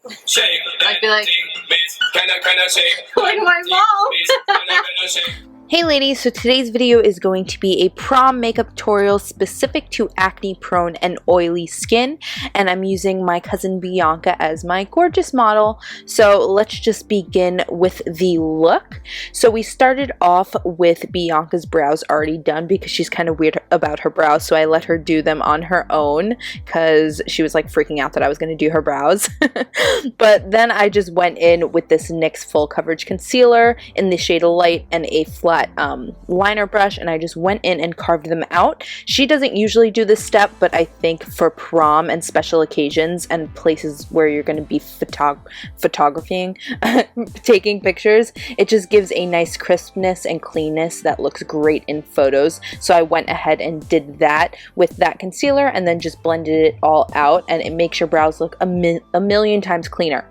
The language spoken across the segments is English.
I'd be like my mom. Hey ladies, so today's video is going to be a prom makeup tutorial specific to acne prone and oily skin, and I'm using my cousin Bianca as my gorgeous model. So let's just begin with the look. So we started off with Bianca's brows already done because she's kind of weird about her brows, so I let her do them on her own because she was like freaking out that I was going to do her brows. But then I just went in with this NYX full coverage concealer in the shade Light and a flat liner brush, and I just went in and carved them out. She doesn't usually do this step, but I think for prom and special occasions and places where you're going to be photographing, taking pictures, it just gives a nice crispness and cleanness that looks great in photos. So I went ahead and did that with that concealer and then just blended it all out, and it makes your brows look a million times cleaner.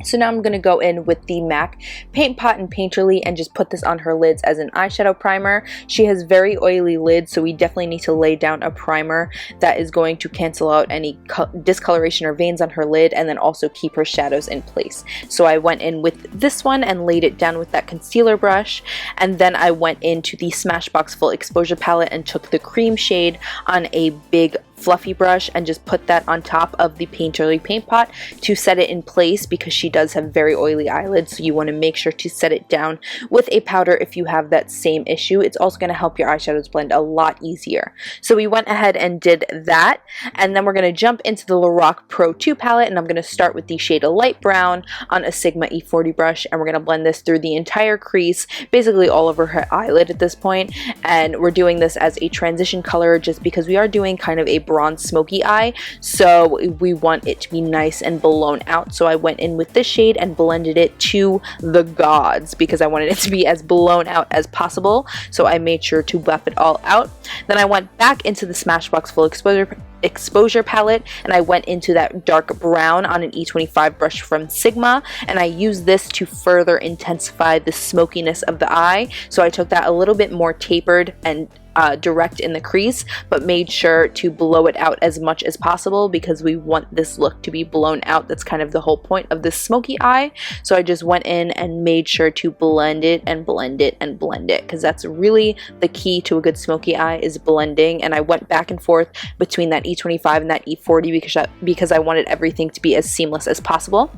So now I'm going to go in with the MAC Paint Pot and Painterly and just put this on her lids as an eyeshadow primer. She has very oily lids, so we definitely need to lay down a primer that is going to cancel out any discoloration or veins on her lid and then also keep her shadows in place. So I went in with this one and laid it down with that concealer brush, and then I went into the Smashbox Full Exposure Palette and took the cream shade on a big fluffy brush and just put that on top of the Painterly paint pot to set it in place because she does have very oily eyelids, so you want to make sure to set it down with a powder if you have that same issue. It's also going to help your eyeshadows blend a lot easier. So we went ahead and did that, and then we're going to jump into the Lorac Pro 2 palette, and I'm going to start with the shade of light brown on a Sigma E40 brush, and we're going to blend this through the entire crease, basically all over her eyelid at this point. And we're doing this as a transition color just because we are doing kind of a bronze smoky eye, so we want it to be nice and blown out. So I went in with this shade and blended it to the gods because I wanted it to be as blown out as possible, so I made sure to buff it all out. Then I went back into the Smashbox Full Exposure palette and I went into that dark brown on an E25 brush from Sigma, and I used this to further intensify the smokiness of the eye. So I took that a little bit more tapered and direct in the crease, but made sure to blow it out as much as possible because we want this look to be blown out. That's kind of the whole point of this smoky eye. So I just went in and made sure to blend it and blend it and blend it, because that's really the key to a good smoky eye, is blending. And I went back and forth between that E25 and that E40 because I wanted everything to be as seamless as possible.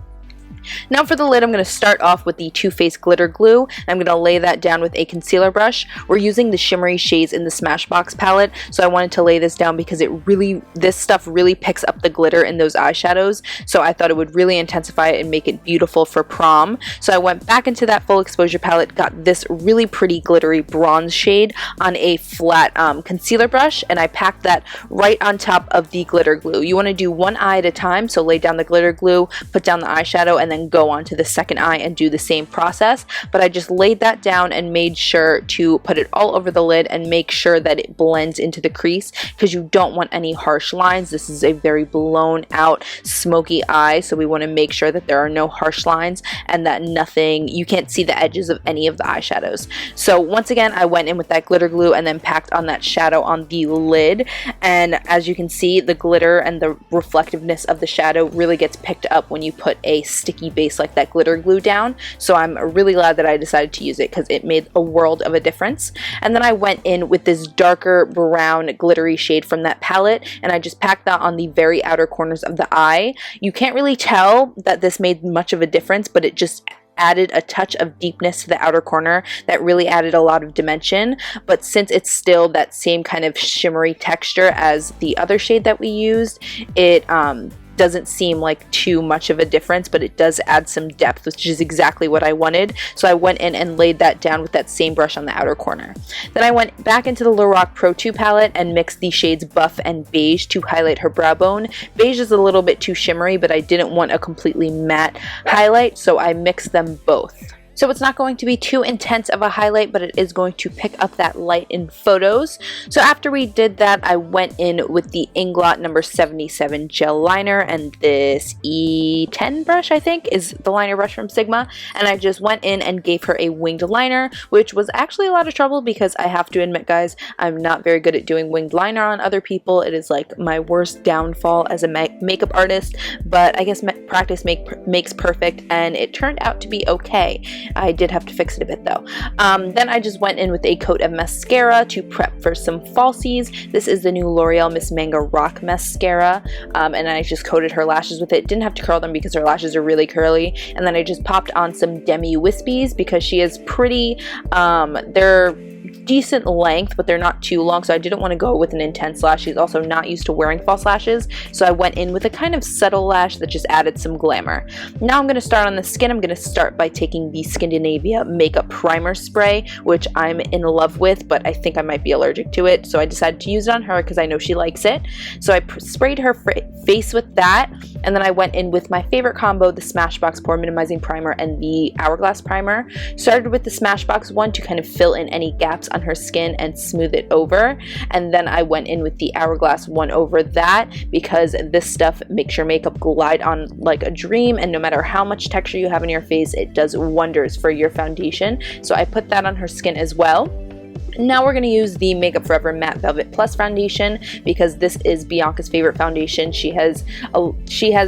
Now for the lid, I'm going to start off with the Too Faced glitter glue. I'm going to lay that down with a concealer brush. We're using the shimmery shades in the Smashbox palette, so I wanted to lay this down because this stuff really picks up the glitter in those eyeshadows, so I thought it would really intensify it and make it beautiful for prom. So I went back into that full exposure palette, got this really pretty glittery bronze shade on a flat concealer brush, and I packed that right on top of the glitter glue. You want to do one eye at a time, so lay down the glitter glue, put down the eyeshadow, and then go on to the second eye and do the same process. But I just laid that down and made sure to put it all over the lid and make sure that it blends into the crease because you don't want any harsh lines. This is a very blown out smoky eye, so we want to make sure that there are no harsh lines and that you can't see the edges of any of the eyeshadows. So once again, I went in with that glitter glue and then packed on that shadow on the lid, and as you can see, the glitter and the reflectiveness of the shadow really gets picked up when you put a sticky base like that glitter glue down. So I'm really glad that I decided to use it because it made a world of a difference. And then I went in with this darker brown glittery shade from that palette, and I just packed that on the very outer corners of the eye. You can't really tell that this made much of a difference, but it just added a touch of deepness to the outer corner that really added a lot of dimension. But since it's still that same kind of shimmery texture as the other shade that we used, it doesn't seem like too much of a difference, but it does add some depth, which is exactly what I wanted. So I went in and laid that down with that same brush on the outer corner. Then I went back into the Lorac Pro 2 palette and mixed the shades Buff and Beige to highlight her brow bone. Beige is a little bit too shimmery, but I didn't want a completely matte highlight, so I mixed them both. So it's not going to be too intense of a highlight, but it is going to pick up that light in photos. So after we did that, I went in with the Inglot number 77 gel liner, and this E10 brush, I think, is the liner brush from Sigma, and I just went in and gave her a winged liner, which was actually a lot of trouble because I have to admit, guys, I'm not very good at doing winged liner on other people. It is like my worst downfall as a makeup artist, but I guess practice makes perfect, and it turned out to be okay. I did have to fix it a bit though. Then I just went in with a coat of mascara to prep for some falsies. This is the new L'Oreal Miss Manga Rock Mascara, and I just coated her lashes with it. Didn't have to curl them because her lashes are really curly, and then I just popped on some Demi Wispies because she is pretty, they're decent length, but they're not too long, so I didn't want to go with an intense lash. She's also not used to wearing false lashes, so I went in with a kind of subtle lash that just added some glamour. Now I'm going to start on the skin. I'm going to start by taking the Skindinavia Makeup Primer Spray, which I'm in love with, but I think I might be allergic to it, so I decided to use it on her because I know she likes it. So I sprayed her face with that, and then I went in with my favorite combo, the Smashbox Pore Minimizing Primer and the Hourglass Primer. Started with the Smashbox one to kind of fill in any gaps on her skin and smooth it over, and then I went in with the Hourglass one over that because this stuff makes your makeup glide on like a dream, and no matter how much texture you have in your face, it does wonders for your foundation. So I put that on her skin as well. Now we're going to use the Makeup Forever Matte Velvet Plus foundation because this is Bianca's favorite foundation. She has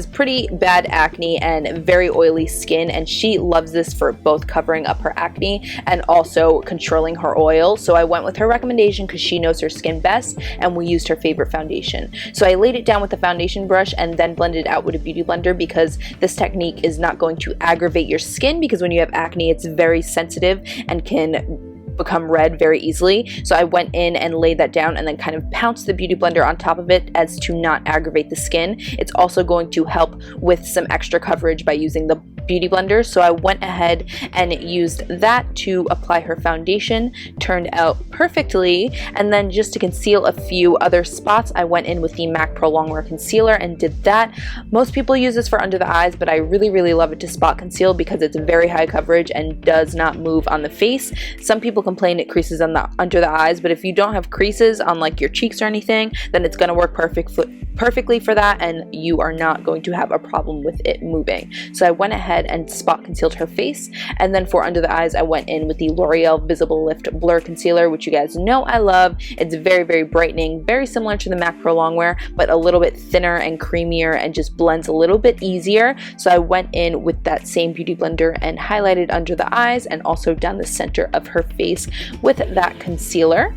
pretty bad acne and very oily skin, and she loves this for both covering up her acne and also controlling her oil. So I went with her recommendation because she knows her skin best, and we used her favorite foundation. So I laid it down with the foundation brush and then blended it out with a beauty blender because this technique is not going to aggravate your skin, because when you have acne, it's very sensitive and can become red very easily. So I went in and laid that down and then kind of pounced the beauty blender on top of it as to not aggravate the skin. It's also going to help with some extra coverage by using the beauty blender. So I went ahead and used that to apply her foundation. Turned out perfectly. And then just to conceal a few other spots, I went in with the MAC Pro Longwear Concealer and did that. Most people use this for under the eyes, but I really love it to spot conceal because it's very high coverage and does not move on the face. Some people complain it creases on the under the eyes, but if you don't have creases on like your cheeks or anything, then it's going to work perfectly for that, and you are not going to have a problem with it moving. So I went ahead and spot concealed her face, and then for under the eyes I went in with the L'Oreal Visible Lift Blur Concealer, which you guys know I love. It's very brightening, very similar to the MAC Pro Longwear, but a little bit thinner and creamier and just blends a little bit easier. So I went in with that same beauty blender and highlighted under the eyes and also down the center of her face with that concealer.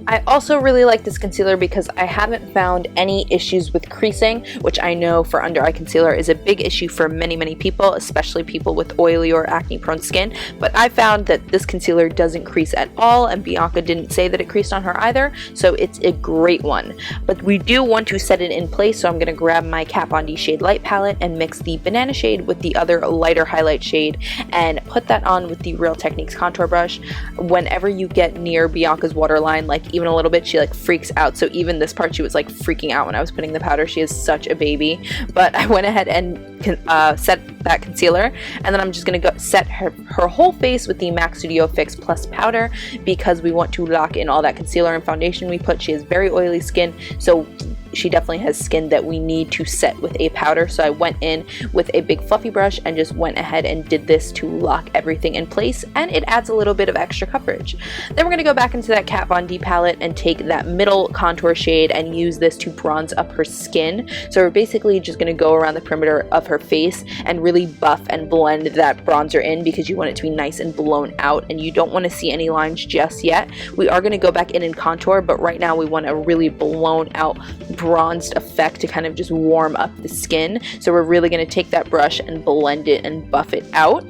I also really like this concealer because I haven't found any issues with creasing, which I know for under eye concealer is a big issue for many people, especially people with oily or acne prone skin. But I found that this concealer doesn't crease at all, and Bianca didn't say that it creased on her either, so it's a great one. But we do want to set it in place, so I'm going to grab my Kat Von D Shade Light palette and mix the banana shade with the other lighter highlight shade and put that on with the Real Techniques contour brush. Whenever you get near Bianca's waterline, like even a little bit, she like freaks out. So even this part she was like freaking out when I was putting the powder. She is such a baby. But I went ahead and set that concealer, and then I'm just gonna go set her whole face with the MAC Studio Fix Plus powder because we want to lock in all that concealer and foundation we put. She has very oily skin, so she definitely has skin that we need to set with a powder. So I went in with a big fluffy brush and just went ahead and did this to lock everything in place, and it adds a little bit of extra coverage. Then we're going to go back into that Kat Von D palette and take that middle contour shade and use this to bronze up her skin. So we're basically just going to go around the perimeter of her face and really buff and blend that bronzer in because you want it to be nice and blown out, and you don't want to see any lines just yet. We are going to go back in and contour, but right now we want a really blown out bronzed effect to kind of just warm up the skin. So we're really going to take that brush and blend it and buff it out.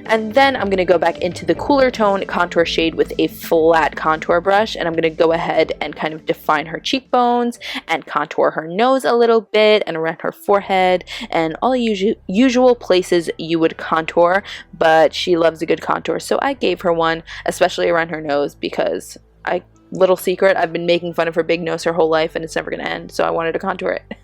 And then I'm going to go back into the cooler tone contour shade with a flat contour brush, and I'm going to go ahead and kind of define her cheekbones and contour her nose a little bit and around her forehead and all the usual places you would contour, but she loves a good contour, so I gave her one, especially around her nose, because little secret, I've been making fun of her big nose her whole life and it's never going to end, so I wanted to contour it.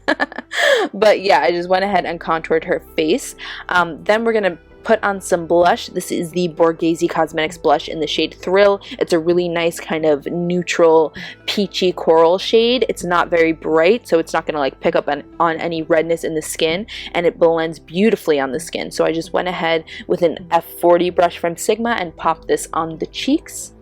But yeah, I just went ahead and contoured her face. Then we're going to put on some blush. This is the Borghese Cosmetics blush in the shade Thrill. It's a really nice kind of neutral peachy coral shade. It's not very bright, so it's not going to like pick up on any redness in the skin, and it blends beautifully on the skin. So I just went ahead with an F40 brush from Sigma and popped this on the cheeks.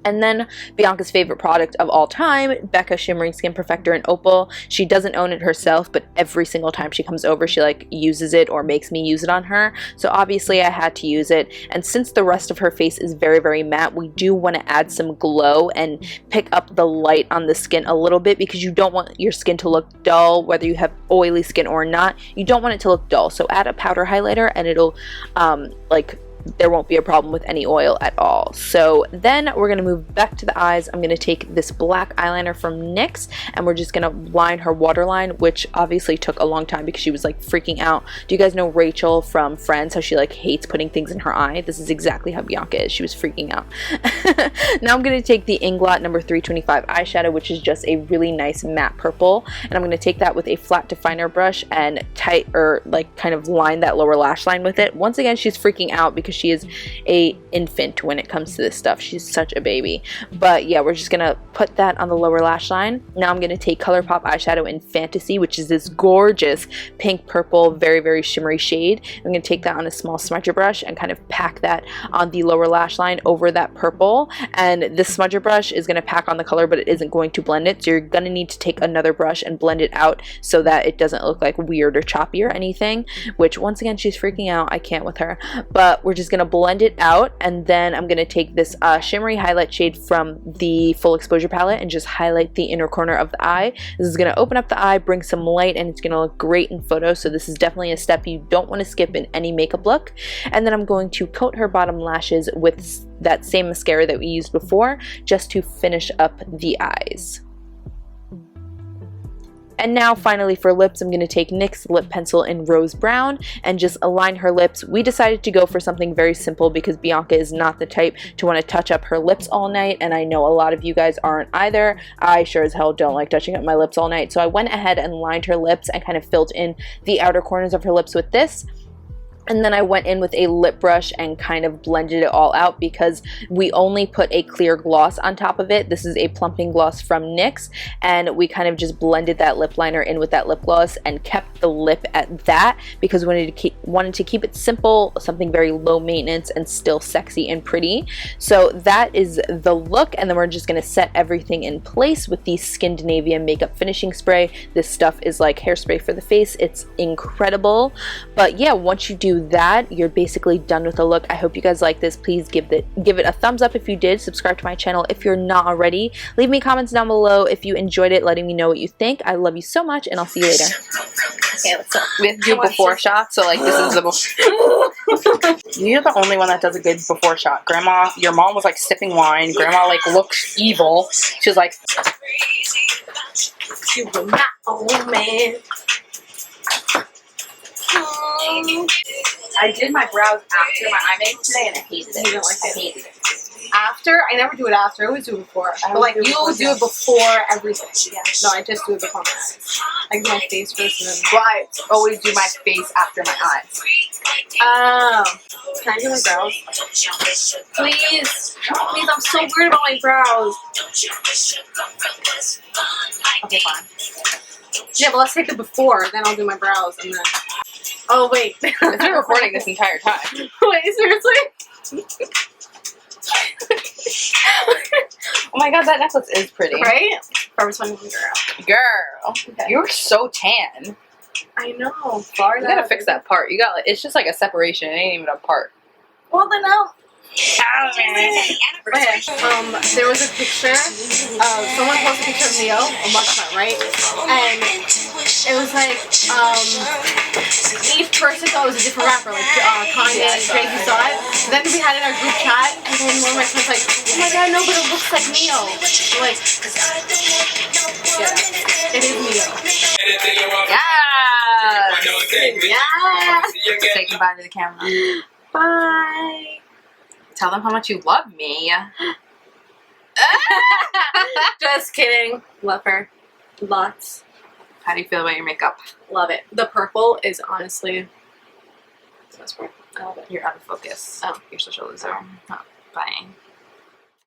And then Bianca's favorite product of all time, Becca Shimmering Skin Perfector in Opal. She doesn't own it herself, but every single time she comes over, she like uses it or makes me use it on her. So obviously I had to use it. And since the rest of her face is very, very matte, we do want to add some glow and pick up the light on the skin a little bit, because you don't want your skin to look dull, whether you have oily skin or not. You don't want it to look dull. So add a powder highlighter and it'll there won't be a problem with any oil at all. So then we're going to move back to the eyes. I'm going to take this black eyeliner from NYX and we're just going to line her waterline, which obviously took a long time because she was like freaking out. Do you guys know Rachel from Friends, how she like hates putting things in her eye? This is exactly how Bianca is. She was freaking out. Now I'm going to take the Inglot number 325 eyeshadow, which is just a really nice matte purple, and I'm going to take that with a flat definer brush and kind of line that lower lash line with it. Once again, she's freaking out because she is a infant when it comes to this stuff. She's such a baby. But yeah, we're just gonna put that on the lower lash line. Now I'm gonna take Colourpop eyeshadow in Fantasy, which is this gorgeous pink purple, very, very shimmery shade. I'm gonna take that on a small smudger brush and kind of pack that on the lower lash line over that purple. And this smudger brush is gonna pack on the color, but it isn't going to blend it. So you're gonna need to take another brush and blend it out so that it doesn't look like weird or choppy or anything, which once again, she's freaking out. I can't with her. But we're just gonna blend it out, and then I'm gonna take this shimmery highlight shade from the Full Exposure palette and just highlight the inner corner of the eye. This is gonna open up the eye, bring some light, and it's gonna look great in photos. So this is definitely a step you don't want to skip in any makeup look. And then I'm going to coat her bottom lashes with that same mascara that we used before, just to finish up the eyes. And now finally for lips, I'm going to take NYX lip pencil in Rose Brown and just align her lips. We decided to go for something very simple because Bianca is not the type to want to touch up her lips all night, and I know a lot of you guys aren't either. I sure as hell don't like touching up my lips all night. So I went ahead and lined her lips and kind of filled in the outer corners of her lips with this. And then I went in with a lip brush and kind of blended it all out because we only put a clear gloss on top of it. This is a plumping gloss from NYX, and we kind of just blended that lip liner in with that lip gloss and kept the lip at that because we wanted to keep it simple, something very low maintenance and still sexy and pretty. So that is the look, and then we're just going to set everything in place with the Skindinavia makeup finishing spray. This stuff is like hairspray for the face. It's incredible. But yeah, once you do that, you're basically done with the look. I hope you guys like this. Please give it a thumbs up if you did. Subscribe to my channel if you're not already. Leave me comments down below if you enjoyed it, letting me know what you think. I love you so much, and I'll see you later. Okay, let's go. We have to do before shot, so like this is the before. You're the only one that does a good before shot. Grandma, your mom was like sipping wine. Grandma like looks evil. She was like, you were my old man. I did my brows after my eye makeup today and I hated it. You don't like it? I hated it. After? I never do it after. I always do it before. But like, you always do it before everything. Yeah. No, I just do it before my eyes. I do my face first and then... Well, I always do my face after my eyes. Oh. Can I do my brows? Please. Please, I'm so weird about my brows. Okay, fine. Yeah, but let's take the before, then I'll do my brows, and then... Oh, wait. It's been recording this entire time. Wait, seriously? Oh my god, that necklace is pretty. Right? Forever 21 girl. Girl, Okay. you're so tan. I know. Far You gotta fix that part. You got like, it's just like a separation. It ain't even a part. Well, then I'll... Okay. There was a picture of someone posted a picture of Neo, a mugshot, right? And it was like each person thought it was a different rapper, like Kanye and Drake. You saw it. Then we had it in our group chat, and then one of my friends like, "Oh my god, no, but it looks like Neo." Like, yeah, it is Neo. Yeah. Say goodbye to the camera. Bye. Tell them how much you love me. Just kidding. Love her. Lots. How do you feel about your makeup? Love it. The purple is honestly the best part. I love it. You're out of focus. Oh, you're such a loser. Bye.